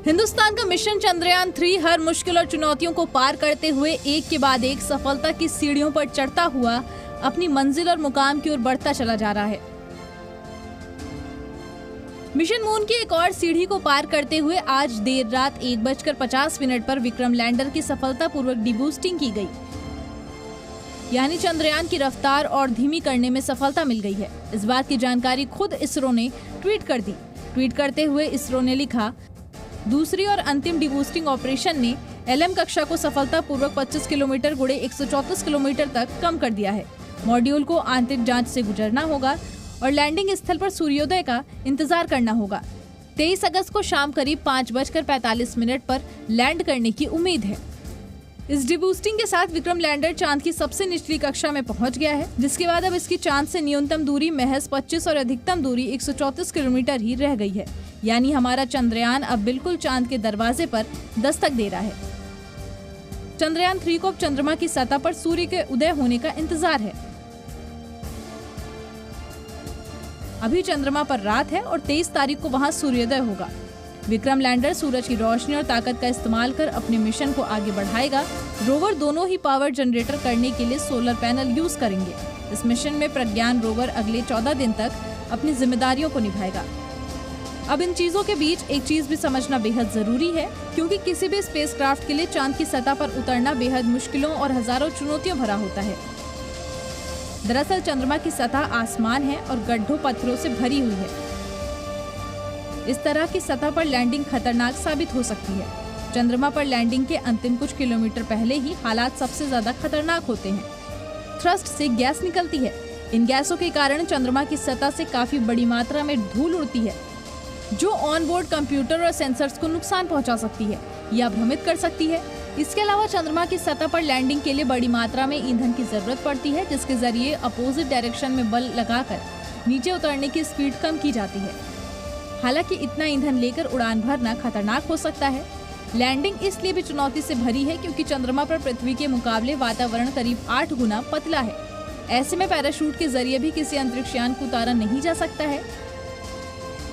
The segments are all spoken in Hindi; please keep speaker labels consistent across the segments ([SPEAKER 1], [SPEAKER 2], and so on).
[SPEAKER 1] हिंदुस्तान का मिशन चंद्रयान 3 हर मुश्किल और चुनौतियों को पार करते हुए एक के बाद एक सफलता की सीढ़ियों पर चढ़ता हुआ अपनी मंजिल और मुकाम की ओर बढ़ता चला जा रहा है। मिशन मून की एक और सीढ़ी को पार करते हुए आज देर रात 1:50 पर विक्रम लैंडर की सफलतापूर्वक डिबूस्टिंग की गई, यानी चंद्रयान की रफ्तार और धीमी करने में सफलता मिल गई है। इस बात की जानकारी खुद इसरो ने ट्वीट कर दी। ट्वीट करते हुए इसरो ने लिखा, दूसरी और अंतिम डिबूस्टिंग ऑपरेशन ने LM कक्षा को सफलतापूर्वक 25 किलोमीटर गुणे 134 किलोमीटर तक कम कर दिया है। मॉड्यूल को आंतरिक जांच से गुजरना होगा और लैंडिंग स्थल पर सूर्योदय का इंतजार करना होगा। 23 अगस्त को शाम करीब 5:45 पर लैंड करने की उम्मीद है। इस डिबूस्टिंग के साथ विक्रम लैंडर चांद की सबसे निचली कक्षा में पहुंच गया है, जिसके बाद अब इसकी चांद से न्यूनतम दूरी महज 25 और अधिकतम दूरी 134 किलोमीटर ही रह गई है। यानी हमारा चंद्रयान अब बिल्कुल चांद के दरवाजे पर दस्तक दे रहा है। चंद्रयान 3 को अब चंद्रमा की सतह पर सूर्य के उदय होने का इंतजार है। अभी चंद्रमा पर रात है और 23 तारीख को वहां सूर्योदय होगा। विक्रम लैंडर सूरज की रोशनी और ताकत का इस्तेमाल कर अपने मिशन को आगे बढ़ाएगा। रोवर दोनों ही पावर जनरेटर करने के लिए सोलर पैनल यूज करेंगे। इस मिशन में प्रज्ञान रोवर अगले 14 दिन तक अपनी जिम्मेदारियों को निभाएगा। अब इन चीजों के बीच एक चीज भी समझना बेहद जरूरी है, क्योंकि किसी भी स्पेसक्राफ्ट के लिए चांद की सतह पर उतरना बेहद मुश्किलों और हजारों चुनौतियों भरा होता है। दरअसल चंद्रमा की सतह आसमान है और गड्ढों पत्थरों से भरी हुई है। इस तरह की सतह पर लैंडिंग खतरनाक साबित हो सकती है। चंद्रमा पर लैंडिंग के अंतिम कुछ किलोमीटर पहले ही हालात सबसे ज्यादा खतरनाक होते हैं। थ्रस्ट से गैस निकलती है। इन गैसों के कारण चंद्रमा की सतह से काफी बड़ी मात्रा में धूल उड़ती है, जो ऑनबोर्ड कंप्यूटर और सेंसर्स को नुकसान पहुंचा सकती है या भ्रमित कर सकती है। इसके अलावा चंद्रमा की सतह पर लैंडिंग के लिए बड़ी मात्रा में ईंधन की जरूरत पड़ती है, जिसके जरिए अपोजिट डायरेक्शन में बल लगाकर नीचे उतरने की स्पीड कम की जाती है। हालांकि इतना ईंधन लेकर उड़ान भरना खतरनाक हो सकता है। लैंडिंग इसलिए भी चुनौती से भरी है क्योंकि चंद्रमा पर पृथ्वी के मुकाबले वातावरण करीब 8 गुना पतला है। ऐसे में पैराशूट के जरिए भी किसी अंतरिक्षयान को उतारा नहीं जा सकता है।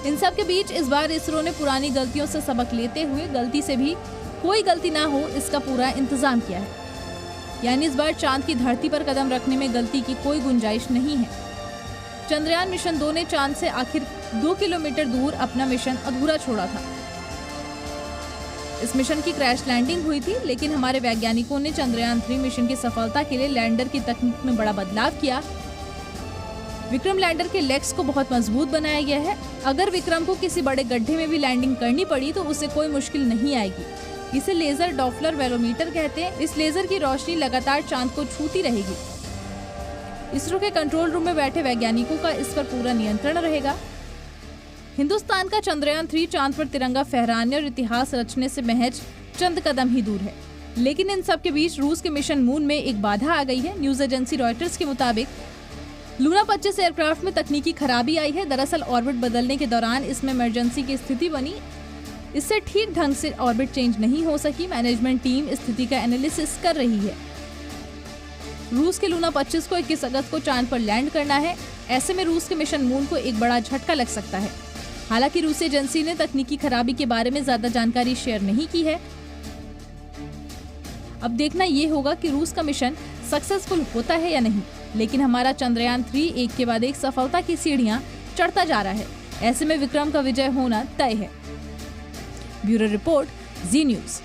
[SPEAKER 1] इन सब के बीच इस बार इसरो ने पुरानी गलतियों से सबक लेते हुए गलती से भी कोई गलती ना हो इसका पूरा इंतजाम किया है। यानी इस बार चांद की धरती पर कदम रखने में गलती की कोई गुंजाइश नहीं है। चंद्रयान मिशन 2 ने चांद से आखिर 2 किलोमीटर दूर अपना मिशन अधूरा छोड़ा था। इस मिशन की क्रैश लैंडिंग हुई थी, लेकिन हमारे वैज्ञानिकों ने चंद्रयान 3 मिशन की सफलता के लिए लैंडर की तकनीक में बड़ा बदलाव किया। विक्रम लैंडर के लेग्स को बहुत मजबूत बनाया गया है। अगर विक्रम को किसी बड़े गड्ढे में भी लैंडिंग करनी पड़ी तो उसे कोई मुश्किल नहीं आएगी। इसे लेजर डॉपलर वेलोमीटर कहते हैं। इस लेजर की रोशनी लगातार चांद को छूती रहेगी। इसरो के कंट्रोल रूम में बैठे वैज्ञानिकों का इस पर पूरा नियंत्रण रहेगा। हिंदुस्तान का चंद्रयान 3 चांद पर तिरंगा फहराने और इतिहास रचने से महज चंद कदम ही दूर है। लेकिन इन सब के बीच रूस के मिशन मून में एक बाधा आ गई है। न्यूज एजेंसी रॉयटर्स के मुताबिक लूना 25 एयरक्राफ्ट में तकनीकी खराबी आई है। दरअसल ऑर्बिट बदलने के दौरान इसमें इमरजेंसी की स्थिति बनी। इससे ठीक ढंग से ऑर्बिट चेंज नहीं हो सकी। मैनेजमेंट टीम स्थिति का एनालिसिस कर रही है। रूस के लूना 25 को 21 अगस्त को चांद पर लैंड करना है। ऐसे में रूस के मिशन मून को एक बड़ा झटका लग सकता है। हालांकि रूसी एजेंसी ने तकनीकी खराबी के बारे में ज्यादा जानकारी शेयर नहीं की है। अब देखना ये होगा कि रूस का मिशन सक्सेसफुल होता है या नहीं। लेकिन हमारा चंद्रयान 3 एक के बाद एक सफलता की सीढ़ियां चढ़ता जा रहा है। ऐसे में विक्रम का विजय होना तय है। ब्यूरो रिपोर्ट, जी न्यूज़।